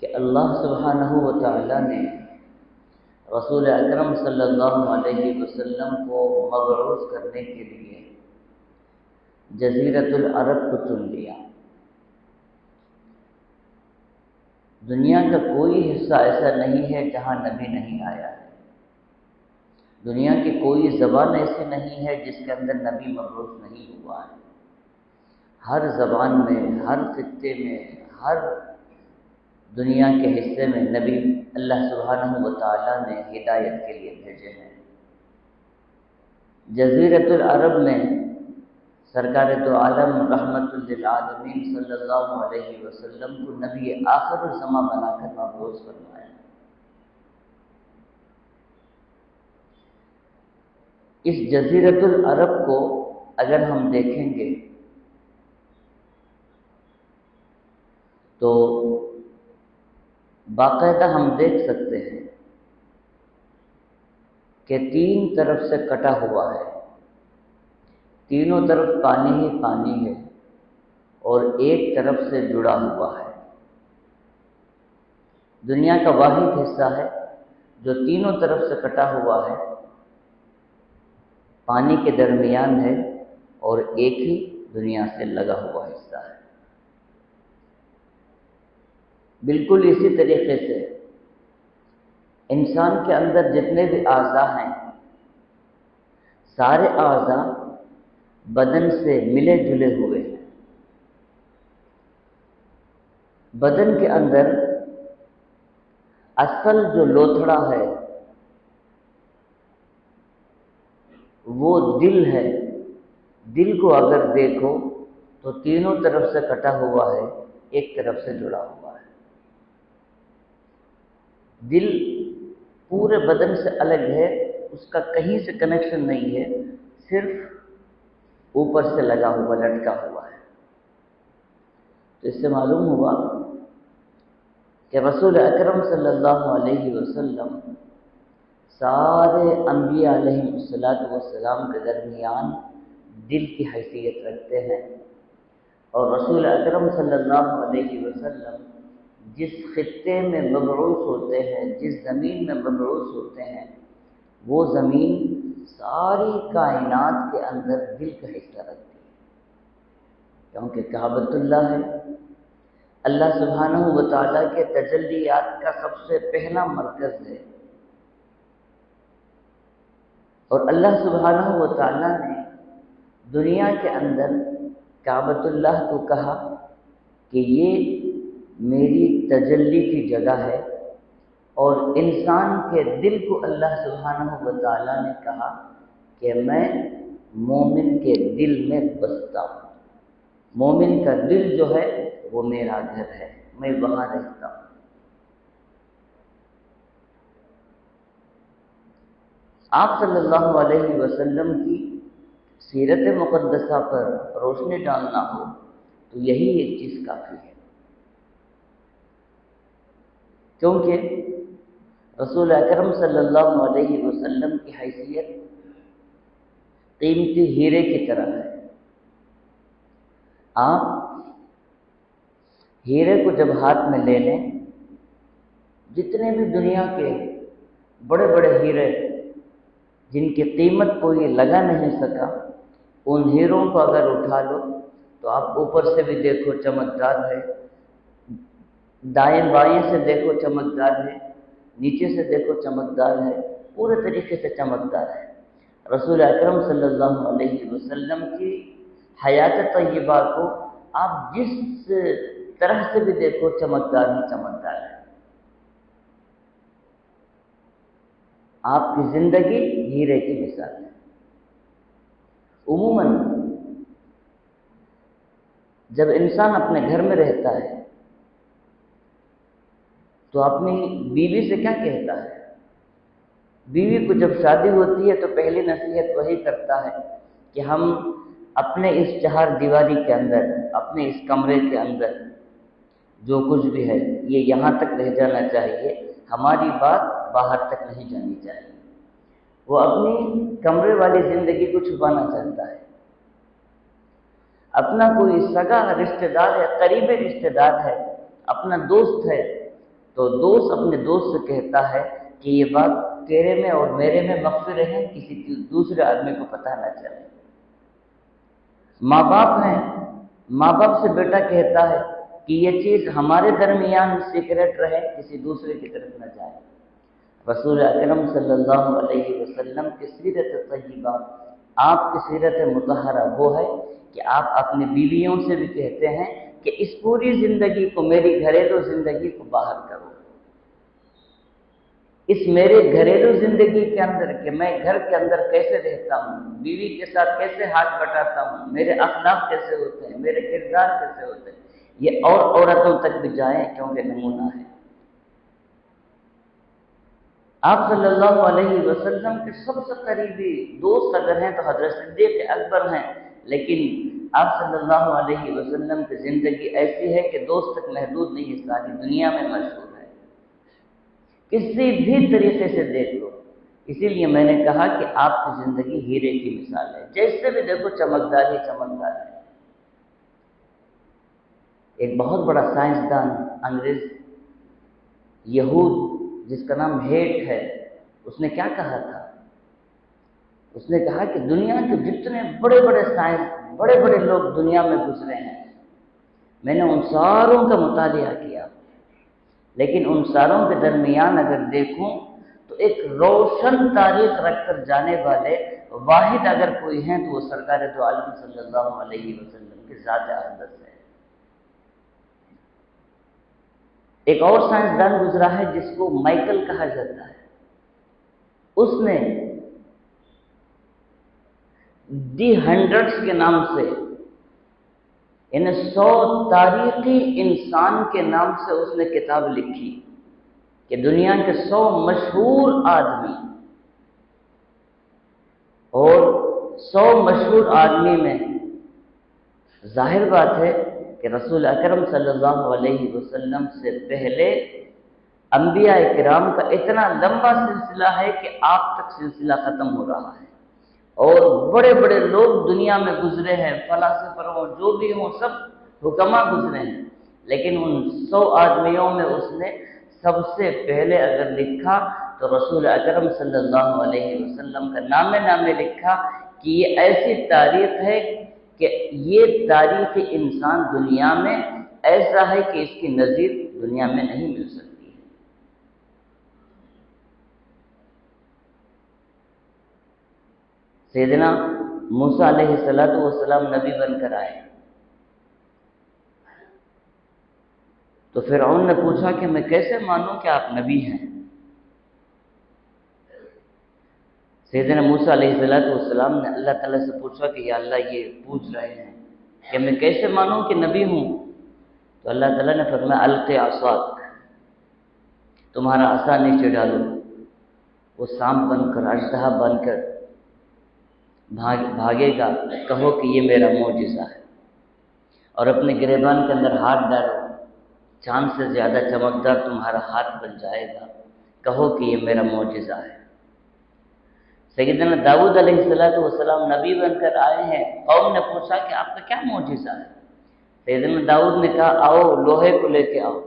کہ اللہ سبحانہ و تعالیٰ نے رسول اکرم صلی اللہ علیہ وسلم کو مبعوث کرنے کے لیے جزیرۃ العرب کو چن لیا۔ دنیا کا کوئی حصہ ایسا نہیں ہے جہاں نبی نہیں آیا ہے، دنیا کی کوئی زبان ایسی نہیں ہے جس کے اندر نبی مبعوث نہیں ہوا ہے۔ ہر زبان میں، ہر خطے میں، ہر دنیا کے حصے میں نبی اللہ سبحانہ و تعالیٰ نے ہدایت کے لیے بھیجے ہیں۔ جزیرۃ العرب میں سرکار دو عالم رحمت للعالمین صلی اللہ علیہ وسلم کو نبی آخر الزماں بنا کر مبعوث فرمایا۔ اس جزیرۃ العرب کو اگر ہم دیکھیں گے تو باقاعدہ ہم دیکھ سکتے ہیں کہ تین طرف سے کٹا ہوا ہے، تینوں طرف پانی ہی پانی ہے اور ایک طرف سے جڑا ہوا ہے۔ دنیا کا واحد حصہ ہے جو تینوں طرف سے کٹا ہوا ہے، پانی کے درمیان ہے اور ایک ہی دنیا سے لگا ہوا حصہ ہے۔ بالکل اسی طریقے سے انسان کے اندر جتنے بھی اعضاء ہیں، سارے اعضاء بدن سے ملے جلے ہوئے ہیں۔ بدن کے اندر اصل جو لوتھڑا ہے وہ دل ہے۔ دل کو اگر دیکھو تو تینوں طرف سے کٹا ہوا ہے، ایک طرف سے جڑا ہوا ہے۔ دل پورے بدن سے الگ ہے، اس کا کہیں سے کنیکشن نہیں ہے، صرف اوپر سے لگا ہوا، لٹکا ہوا ہے۔ تو اس سے معلوم ہوا کہ رسول اکرم صلی اللہ علیہ وسلم سارے انبیاء علیہ السلام کے درمیان دل کی حیثیت رکھتے ہیں، اور رسول اکرم صلی اللہ علیہ وسلم جس خطے میں مبعوث ہوتے ہیں، جس زمین میں مبعوث ہوتے ہیں، وہ زمین ساری کائنات کے اندر دل کا حصہ رکھتی ہے، کیونکہ کعبۃ اللہ ہے، اللہ سبحانہ و تعالیٰ کے تجلیات کا سب سے پہلا مرکز ہے۔ اور اللہ سبحانہ و تعالیٰ نے دنیا کے اندر کعبۃ اللہ کو کہا کہ یہ میری تجلی کی جگہ ہے، اور انسان کے دل کو اللہ سبحانہ و تعالیٰ نے کہا کہ میں مومن کے دل میں بستا ہوں، مومن کا دل جو ہے وہ میرا گھر ہے، میں وہاں رہتا ہوں۔ آپ صلی اللہ علیہ وسلم کی سیرت مقدسہ پر روشنی ڈالنا ہو تو یہی ایک چیز کافی ہے، کیونکہ رسول اکرم صلی اللہ علیہ وسلم کی حیثیت قیمتی ہیرے کی طرح ہے۔ آپ ہیرے کو جب ہاتھ میں لے لیں، جتنے بھی دنیا کے بڑے بڑے ہیرے جن کی قیمت کوئی لگا نہیں سکا، ان ہیروں کو اگر اٹھا لو تو آپ اوپر سے بھی دیکھو چمکدار ہے، دائیں بائیں سے دیکھو چمکدار ہے، نیچے سے دیکھو چمکدار ہے، پورے طریقے سے چمکدار ہے۔ رسول اکرم صلی اللہ علیہ وسلم کی حیات طیبہ کو آپ جس طرح سے بھی دیکھو چمکدار ہی چمکدار ہے۔ آپ کی زندگی ہیرے کی مثال ہے۔ عموماً جب انسان اپنے گھر میں رہتا ہے تو اپنی بیوی سے کیا کہتا ہے؟ بیوی کو جب شادی ہوتی ہے تو پہلی نصیحت وہی کرتا ہے کہ ہم اپنے اس چہار دیواری کے اندر، اپنے اس کمرے کے اندر جو کچھ بھی ہے یہ یہاں تک رہ جانا چاہیے، ہماری بات باہر تک نہیں جانی چاہیے۔ وہ اپنی کمرے والی زندگی کو چھپانا چاہتا ہے۔ اپنا کوئی سگا رشتہ دار ہے، قریبی رشتہ دار ہے، اپنا دوست ہے، تو دوست اپنے دوست سے کہتا ہے کہ یہ بات تیرے میں اور میرے میں مخفی رہے، کسی دوسرے آدمی کو پتہ نہ چلے۔ ماں باپ ہیں، ماں باپ سے بیٹا کہتا ہے کہ یہ چیز ہمارے درمیان سیکرٹ رہے، کسی دوسرے کی طرف نہ جائے۔ رسول اکرم صلی اللہ علیہ وسلم کی سیرت طیبہ، آپ کی سیرت مطہرہ وہ ہے کہ آپ اپنی بیویوں سے بھی کہتے ہیں کہ اس پوری زندگی کو، میری گھریلو زندگی کو باہر کرو، اس میرے گھریلو زندگی کے اندر کہ میں گھر کے اندر کیسے رہتا ہوں، بیوی کے ساتھ کیسے ہاتھ بٹاتا ہوں، میرے اخلاق کیسے ہوتے ہیں، میرے کردار کیسے ہوتے ہیں، یہ اور عورتوں تک بھی جائیں، کیونکہ نمونہ ہے۔ آپ صلی اللہ علیہ وسلم کے سب سے قریبی دوست اگر ہیں تو حضرت صدیق اکبر ہیں، لیکن آپ صلی اللہ علیہ وسلم کی زندگی ایسی ہے کہ دوست تک محدود نہیں ہے، ساری دنیا میں مشہور ہے، کسی بھی طریقے سے دیکھ لو۔ اسی لیے میں نے کہا کہ آپ کی زندگی ہیرے کی مثال ہے، جیسے بھی دیکھو چمکدار ہی چمکدار ہے۔ ایک بہت بڑا سائنسدان انگریز یہود جس کا نام ہیٹ ہے، اس نے کیا کہا تھا؟ اس نے کہا کہ دنیا کے جتنے بڑے بڑے سائنس، بڑے بڑے لوگ دنیا میں گزرے ہیں، میں نے ان ساروں کا مطالعہ کیا، لیکن ان ساروں کے درمیان اگر دیکھوں تو ایک روشن تاریخ رکھ کر جانے والے واحد اگر کوئی ہیں تو وہ سرکار دو عالم صلی اللہ علیہ وسلم کی ذات اقدس ہے۔ ایک اور سائنسدان گزرا ہے جس کو مائیکل کہا جاتا ہے، اس نے دی ہنڈریڈس کے نام سے، یعنی 100 تاریخی انسان کے نام سے اس نے کتاب لکھی کہ دنیا کے 100 مشہور آدمی، اور 100 مشہور آدمی میں ظاہر بات ہے کہ رسول اکرم صلی اللہ علیہ وسلم سے پہلے انبیاء کرام کا اتنا لمبا سلسلہ ہے کہ آپ تک سلسلہ ختم ہو رہا ہے، اور بڑے بڑے لوگ دنیا میں گزرے ہیں، فلاسفہ ہوں، جو بھی ہوں، سب حکما گزرے ہیں، لیکن ان 100 آدمیوں میں اس نے سب سے پہلے اگر لکھا تو رسول اکرم صلی اللہ علیہ وسلم کا نام لکھا کہ یہ ایسی تاریخ ہے کہ یہ تاریخ انسان دنیا میں ایسا ہے کہ اس کی نظیر دنیا میں نہیں مل سکتی ہے۔ سیدنا موسیٰ علیہ السلام نبی بن کر آئے تو فرعون نے پوچھا کہ میں کیسے مانوں کہ آپ نبی ہیں؟ سیدنا موسیٰ علیہ السلام نے اللہ تعالیٰ سے پوچھا کہ یا اللہ یہ پوچھ رہے ہیں کہ میں کیسے مانوں کہ نبی ہوں؟ تو اللہ تعالیٰ نے فرمایا القِ عصاک، تمہارا عصا نیچے ڈالو، وہ سانپ بن کر، اژدہا بن کر بھاگے گا، کہو کہ یہ میرا معجزہ ہے، اور اپنے گریبان کے اندر ہاتھ ڈالو، چاند سے زیادہ چمکدار تمہارا ہاتھ بن جائے گا، کہو کہ یہ میرا معجزہ ہے۔ سیدنا داؤد علیہ السلام نبی بن کر آئے ہیں، قوم نے پوچھا کہ آپ کا کیا معجزہ ہے؟ سیدنا داؤد نے کہا آؤ لوہے کو لے کے آؤ،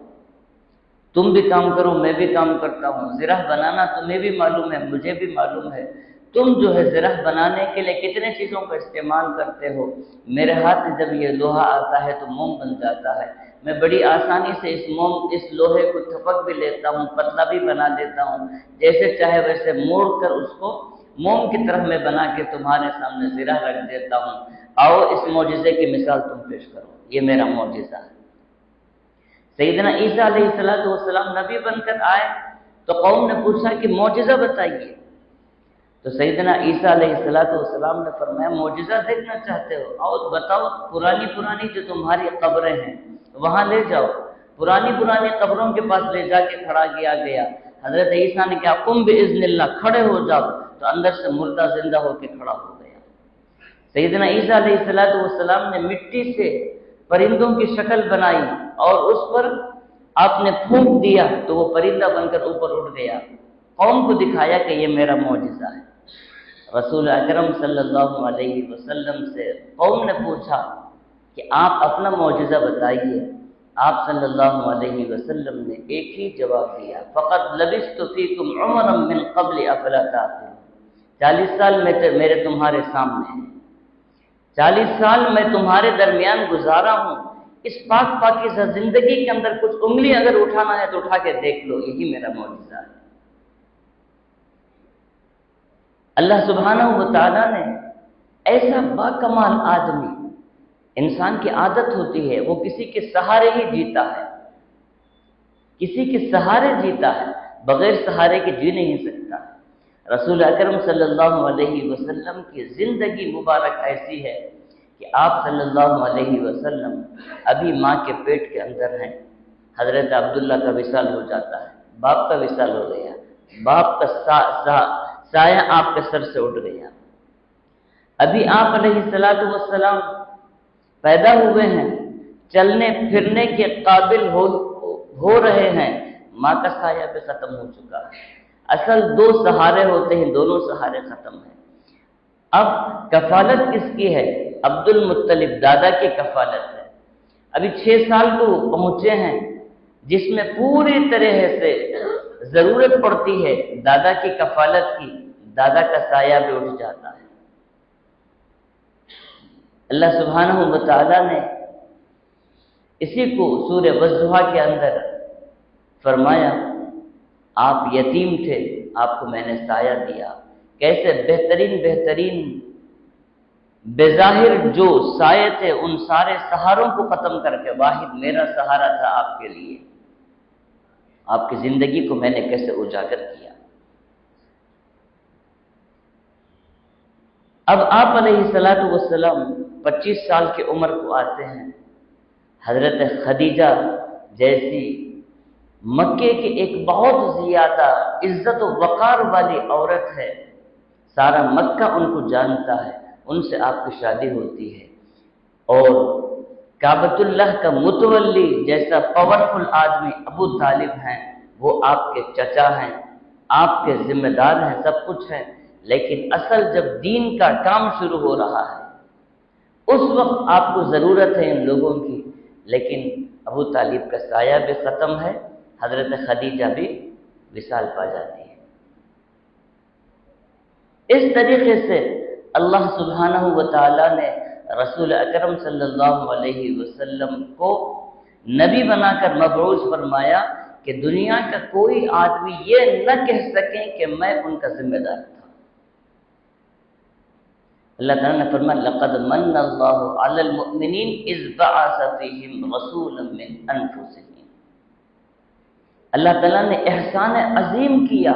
تم بھی کام کرو میں بھی کام کرتا ہوں، زرہ بنانا تمہیں بھی معلوم ہے مجھے بھی معلوم ہے، تم جو ہے زرہ بنانے کے لیے کتنے چیزوں کا استعمال کرتے ہو، میرے ہاتھ میں جب یہ لوہا آتا ہے تو موم بن جاتا ہے، میں بڑی آسانی سے اس لوہے کو تھپک بھی لیتا ہوں، پتلا بھی بنا دیتا ہوں، جیسے چاہے ویسے موڑ کر اس کو موم کی طرح میں بنا کے تمہارے سامنے زرہ رکھ دیتا ہوں، آؤ اس معجزے کی مثال تم پیش کرو، یہ میرا معجزہ ہے۔ سیدنا عیسیٰ علیہ السلام نبی بن کر آئے تو قوم نے پوچھا کہ معجزہ بتائیے، تو سیدنا عیسیٰ علیہ السلام نے فرمایا معجزہ دیکھنا چاہتے ہو، آؤ بتاؤ، پرانی جو تمہاری قبریں ہیں وہاں لے جاؤ، پرانی قبروں کے پاس لے جا کے کھڑا کیا گیا، حضرت عیسیٰ نے کہا قم باذن اللہ، کھڑے ہو جاؤ، تو اندر سے مردہ زندہ ہو کے کھڑا ہو گیا۔ سیدنا عیسیٰ علیہ السلام نے مٹی سے پرندوں کی شکل بنائی اور اس پر آپ نے پھونک دیا تو وہ پرندہ بن کر اوپر اٹھ گیا، قوم کو دکھایا کہ یہ میرا معجزہ ہے۔ رسول اکرم صلی اللہ علیہ وسلم سے قوم نے پوچھا کہ آپ اپنا معجزہ بتائیے، آپ صلی اللہ علیہ وسلم نے ایک ہی جواب دیا، فقط لبثت فیکم عمرا من قبل افلا تعقلون، 40 سال میرے تمہارے سامنے ہیں، 40 سال میں تمہارے درمیان گزارا ہوں، اس پاک پاکیزہ زندگی کے اندر کچھ انگلی اگر اٹھانا ہے تو اٹھا کے دیکھ لو، یہی میرا معجزہ ہے۔ اللہ سبحانہ و تعالیٰ نے ایسا باکمال آدمی، انسان کی عادت ہوتی ہے وہ کسی کے سہارے ہی جیتا ہے، کسی کے سہارے جیتا ہے، بغیر سہارے کے جی نہیں سکتا۔ رسول اکرم صلی اللہ علیہ وسلم کی زندگی مبارک ایسی ہے کہ آپ صلی اللہ علیہ وسلم ابھی ماں کے پیٹ کے اندر ہیں، حضرت عبداللہ کا وصال ہو جاتا ہے، باپ کا وصال ہو گیا، باپ کا سایہ آپ کے سر سے اٹھ گیا، ابھی آپ علیہ السلام پیدا ہوئے ہیں، چلنے پھرنے کے قابل ہو رہے ہیں، ماں کا سایہ بھی ختم ہو چکا ہے۔ اصل دو سہارے ہوتے ہیں، دونوں سہارے ختم ہیں۔ اب کفالت کس کی ہے؟ عبد المطلب دادا کی کفالت ہے۔ ابھی 6 سال کو پہنچے ہیں، جس میں پوری طرح سے ضرورت پڑتی ہے دادا کی کفالت کی، دادا کا سایہ بھی اٹھ جاتا ہے۔ اللہ سبحانہ و تعالیٰ نے اسی کو سورہ والضحیٰ کے اندر فرمایا، آپ یتیم تھے، آپ کو میں نے سایہ دیا۔ کیسے بہترین بظاہر جو سائے تھے ان سارے سہاروں کو ختم کر کے واحد میرا سہارا تھا آپ کے لیے، آپ کی زندگی کو میں نے کیسے اجاگر کیا۔ اب آپ علیہ السلام 25 سال کی عمر کو آتے ہیں، حضرت خدیجہ جیسی مکے کی ایک بہت زیادہ عزت و وقار والی عورت ہے، سارا مکہ ان کو جانتا ہے، ان سے آپ کی شادی ہوتی ہے، اور کعبۃ اللہ کا متولی جیسا پاورفل آدمی ابو طالب ہیں، وہ آپ کے چچا ہیں، آپ کے ذمہ دار ہیں، سب کچھ ہیں، لیکن اصل جب دین کا کام شروع ہو رہا ہے اس وقت آپ کو ضرورت ہے ان لوگوں کی، لیکن ابو طالب کا سایہ بھی ختم ہے، حضرت خدیجہ بھی وصال پا جاتی ہے۔ اس طریقے سے اللہ سبحانہ و تعالیٰ نے رسول اکرم صلی اللہ علیہ وسلم کو نبی بنا کر مبعوث فرمایا کہ دنیا کا کوئی آدمی یہ نہ کہہ سکے کہ میں ان کا ذمہ دار تھا۔ اللہ تعالیٰ نے فرمایا لقد من اللہ علی المؤمنین اذ بعث فیہم رسولا من انفسہم، اللہ تعالیٰ نے احسان عظیم کیا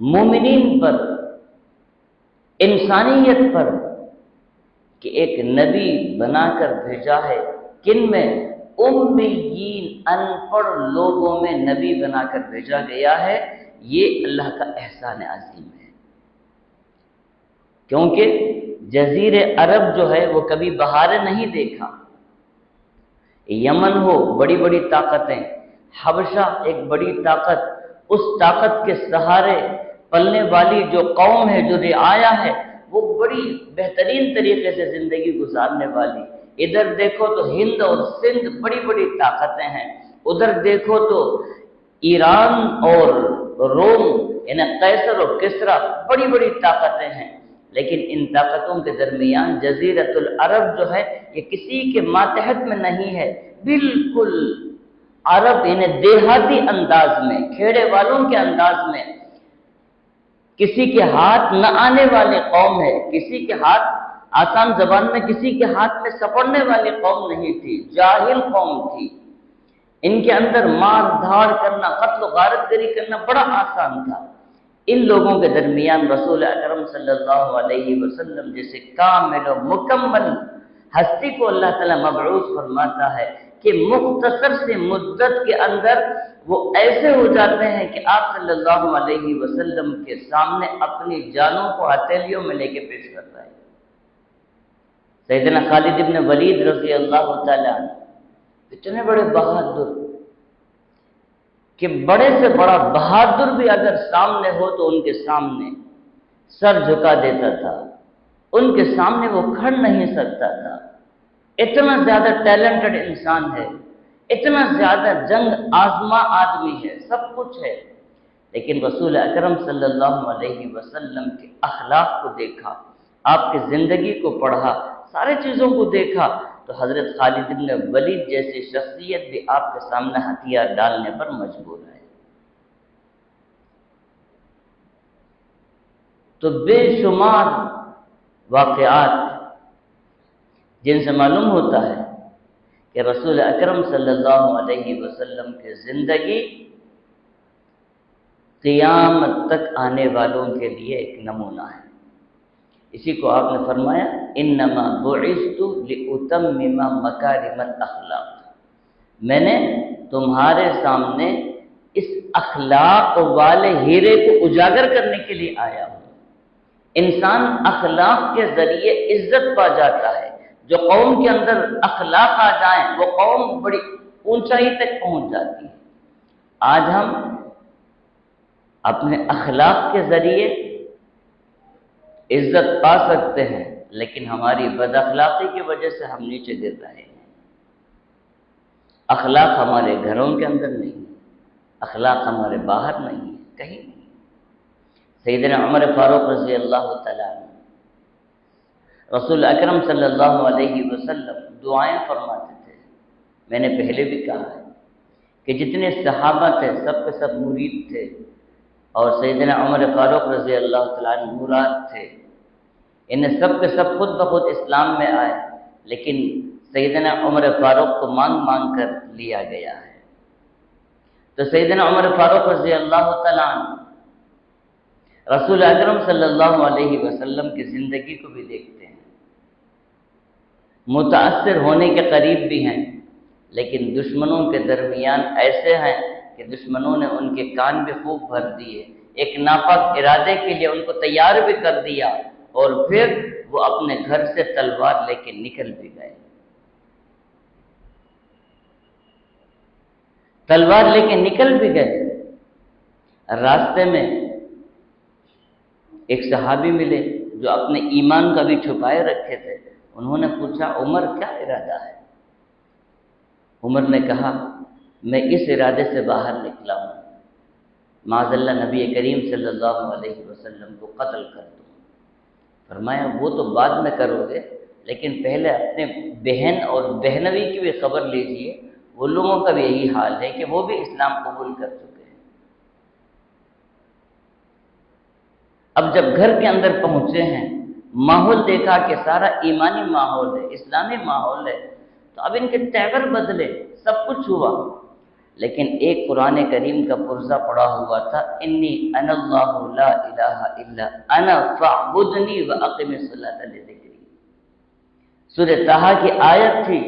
مومنین پر، انسانیت پر، کہ ایک نبی بنا کر بھیجا ہے، کن میں؟ امیین ان پڑھ لوگوں میں نبی بنا کر بھیجا گیا ہے، یہ اللہ کا احسان عظیم ہے۔ کیونکہ جزیر عرب جو ہے وہ کبھی بہاریں نہیں دیکھا، یمن ہو بڑی بڑی طاقتیں، حبشہ ایک بڑی طاقت، اس طاقت کے سہارے پلنے والی جو قوم ہے، جو رعایا ہے، وہ بڑی بہترین طریقے سے زندگی گزارنے والی۔ ادھر دیکھو تو ہند اور سندھ بڑی بڑی طاقتیں ہیں، ادھر دیکھو تو ایران اور روم یعنی قیصر اور کسریٰ بڑی بڑی طاقتیں ہیں، لیکن ان طاقتوں کے درمیان جزیرۃ العرب جو ہے یہ کسی کے ماتحت میں نہیں ہے، بالکل عرب یعنی دیہاتی انداز میں، کھیڑے والوں کے انداز میں، کسی کے ہاتھ نہ آنے والی قوم ہے، کسی کے ہاتھ آسان زبان میں کسی کے ہاتھ میں سپڑنے والی قوم نہیں تھی، جاہل قوم تھی۔ ان کے اندر مار دھاڑ کرنا، قتل و غارت گری کرنا بڑا آسان تھا۔ ان لوگوں کے درمیان رسول اکرم صلی اللہ علیہ وسلم جیسے کامل و مکمل ہستی کو اللہ تعالیٰ مبعوث فرماتا ہے کہ مختصر سے مدت کے اندر وہ ایسے ہو جاتے ہیں کہ آپ صلی اللہ علیہ وسلم کے سامنے اپنی جانوں کو ہتھیلیوں میں لے کے پیش کرتا ہے۔ سیدنا خالد ابن ولید رضی اللہ تعالیٰ عنہ اتنے بڑے بہادر کہ بڑے سے بڑا بہادر بھی اگر سامنے ہو تو ان کے سامنے سر جھکا دیتا تھا، ان کے سامنے وہ کھڑ نہیں سکتا تھا، اتنا زیادہ ٹیلنٹڈ انسان ہے۔ اتنا زیادہ جنگ آزما آدمی ہے، سب کچھ ہے، لیکن رسول اکرم صلی اللہ علیہ وسلم کے اخلاق کو دیکھا، آپ کی زندگی کو پڑھا، سارے چیزوں کو دیکھا، تو حضرت خالد بن ولید جیسی شخصیت بھی آپ کے سامنے ہتھیار ڈالنے پر مجبور ہے۔ تو بے شمار واقعات جن سے معلوم ہوتا ہے کہ رسول اکرم صلی اللہ علیہ وسلم کی زندگی قیامت تک آنے والوں کے لیے ایک نمونہ ہے۔ اسی کو آپ نے فرمایا انما بعثت لاتمم مکارم الاخلاق، میں نے تمہارے سامنے اس اخلاق والے ہیرے کو اجاگر کرنے کے لیے آیا ہوں۔ انسان اخلاق کے ذریعے عزت پا جاتا ہے، جو قوم کے اندر اخلاق آ جائیں وہ قوم بڑی اونچائی تک پہنچ جاتی ہے۔ آج ہم اپنے اخلاق کے ذریعے عزت پا سکتے ہیں، لیکن ہماری بد اخلاقی کی وجہ سے ہم نیچے گر رہے ہیں۔ اخلاق ہمارے گھروں کے اندر نہیں ہے، اخلاق ہمارے باہر نہیں ہے، کہیں نہیں۔ سیدنا عمر فاروق رضی اللہ تعالیٰ عنہ رسول اکرم صلی اللہ علیہ وسلم دعائیں فرماتے تھے۔ میں نے پہلے بھی کہا ہے کہ جتنے صحابہ تھے سب کے سب مرید تھے، اور سیدنا عمر فاروق رضی اللہ تعالیٰ عنہ مراد تھے۔ انہیں سب کے سب خود بخود اسلام میں آئے، لیکن سیدنا عمر فاروق کو مانگ مانگ کر لیا گیا ہے۔ تو سیدنا عمر فاروق رضی اللہ تعالیٰ عنہ رسول اکرم صلی اللہ علیہ وسلم کی زندگی کو بھی دیکھتے ہیں، متاثر ہونے کے قریب بھی ہیں، لیکن دشمنوں کے درمیان ایسے ہیں کہ دشمنوں نے ان کے کان بھی خوب بھر دیے، ایک ناپاک ارادے کے لیے ان کو تیار بھی کر دیا، اور پھر وہ اپنے گھر سے تلوار لے کے نکل بھی گئے۔ تلوار لے کے نکل بھی گئے۔ راستے میں ایک صحابی ملے جو اپنے ایمان کا بھی چھپائے رکھے تھے۔ انہوں نے پوچھا عمر کیا ارادہ ہے؟ عمر نے کہا میں اس ارادے سے باہر نکلا ہوں، معاذ اللہ نبی کریم صلی اللہ علیہ وسلم کو قتل کر دوں۔ فرمایا وہ تو بعد میں کرو گے، لیکن پہلے اپنے بہن اور بہنوی کی بھی خبر لیجئے، وہ لوگوں کا بھی یہی حال ہے کہ وہ بھی اسلام قبول کر چکے ہیں۔ اب جب گھر کے اندر پہنچے ہیں، ماحول دیکھا کہ سارا ایمانی ماحول ہے، اسلامی ماحول ہے، تو اب ان کے تیور بدلے، سب کچھ ہوا، لیکن ایک قرآن کریم کا پرزہ پڑا ہوا تھا انی انا اللہ لا الہ الا انا فاعبدنی واقم الصلاۃ لذکری۔ سورہ طٰہٰ کی آیت تھی،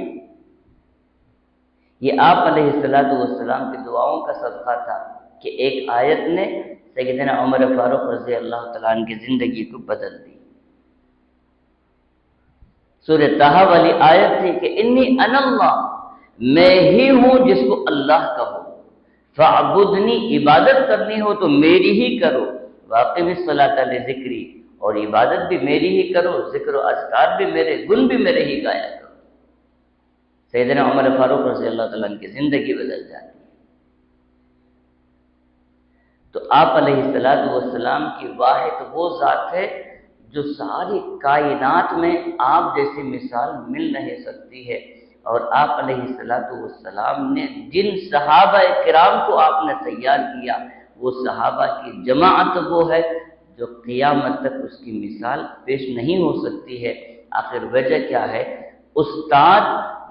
یہ آپ علیہ السلام کی دعاؤں کا صدقہ تھا کہ ایک آیت نے سیدنا عمر فاروق رضی اللہ تعالیٰ عنہ کی زندگی کو بدل دی۔ سورہ طٰہٰ والی آیت تھی کہ انی انا اللہ، میں ہی ہوں جس کو اللہ کہو، فاعبدنی، عبادت کرنی ہو تو میری ہی کرو، واقم الصلاۃ لذکری، اور عبادت بھی میری ہی کرو، ذکر و اذکار بھی میرے، گن بھی میرے ہی گایا کرو۔ سیدنا عمر فاروق رضی اللہ تعالیٰ عنہ کی زندگی بدل جاتی ہے۔ تو آپ علیہ السلام کی واحد وہ ذات ہے جو ساری کائنات میں آپ جیسی مثال مل نہیں سکتی ہے، اور آپ علیہ السلام نے جن صحابہ کرام کو آپ نے تیار کیا، وہ صحابہ کی جماعت وہ ہے جو قیامت تک اس کی مثال پیش نہیں ہو سکتی ہے۔ آخر وجہ کیا ہے؟ استاد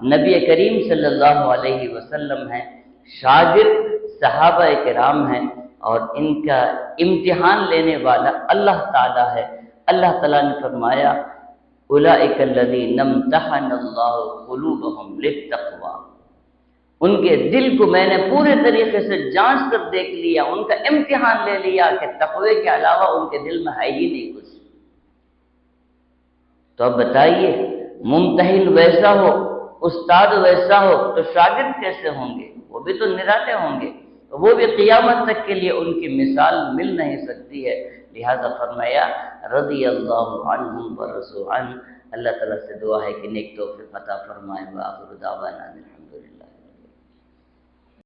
نبی کریم صلی اللہ علیہ وسلم ہیں، شاگرد صحابہ کرام ہیں، اور ان کا امتحان لینے والا اللہ تعالیٰ ہے۔ اللہ تعالیٰ نے فرمایا اولئک الذین امتحن اللہ قلوبہم للتقوی، ان کے دل کو میں نے پورے طریقے سے جانچ کر دیکھ لیا، ان کا امتحان لے لیا کہ تقوی کے علاوہ ان کے دل میں ہے ہی نہیں کچھ۔ تو اب بتائیے، ممتحن ویسا ہو، استاد ویسا ہو، تو شاگرد کیسے ہوں گے؟ وہ بھی تو نرالے ہوں گے، وہ بھی قیامت تک کے لیے ان کی مثال مل نہیں سکتی ہے۔ لہذا فرمایا رضی اللہ عنہم ورضوا عنہ، اللہ تعالیٰ سے دعا ہے کہ نیک توفیق عطا فرمائے۔ وآخر دعوانا الحمدللہ۔